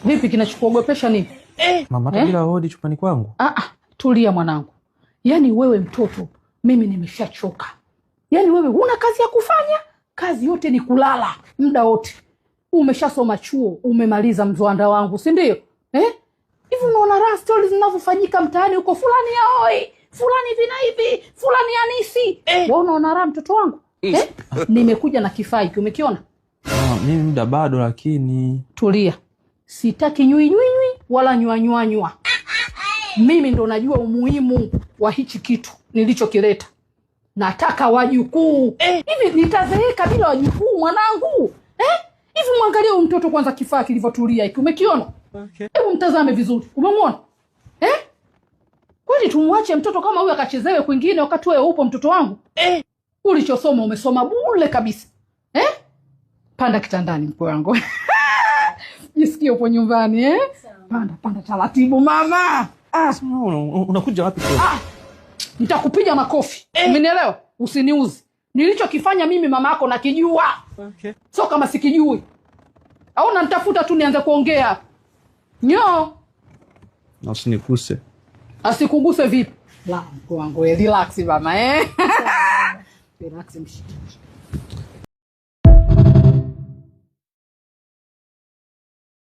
Vipi kinachokuogopesha nini? Mama hata bila hodi chupani kwangu. Tulia mwanangu. Yaani wewe mtoto, mimi nimeshachoka. Yaani wewe huna kazi ya kufanya, kazi yote ni kulala muda wote. Umeshasoma chuo, umemaliza mzwanda wangu, si ndio? Hivi unaona raha stories zinavyofanyika mtaani huko, fulani ya oi, fulani hivi na hivi, fulani ya nisi. Wewe unaona raha mtoto wangu? Nimekuja na kifaa hiki, umekiona? Mimi muda bado lakini. Tulia. Sitaki nywi wala nywa. Mimi ndo najua umuhimu wa hichi kitu nilichokileta. Nataka wajukuu. Hivi nitazeeka bila wajukuu mwanangu? Hivi mwangalie mtoto kwanza kifaa kilivyotulia hiki. Umekiona? Okay. Hebu mtazame vizuri. Umemwona? Kwani tumwache mtoto kama huyu akachezewe kwingine wakati wewe upo mtoto wangu? Ulichosoma umesoma bure kabisa. Panda kitandani mkwe wangu. Jisikie upo nyumbani, Panda taratibu mama. Unakuja wapi kwa? Nitakupiga makofi. Umenielewa? Usiniuzi. Nilichokifanya mimi mama yako nakijua. Okay. Sio kama sikijui. Au unanitafuta tu nianze kuongea. Nyo. Na usinikuse. Asikuguse vipi? La, mkwe wangu, relax mama, Relax mshiki.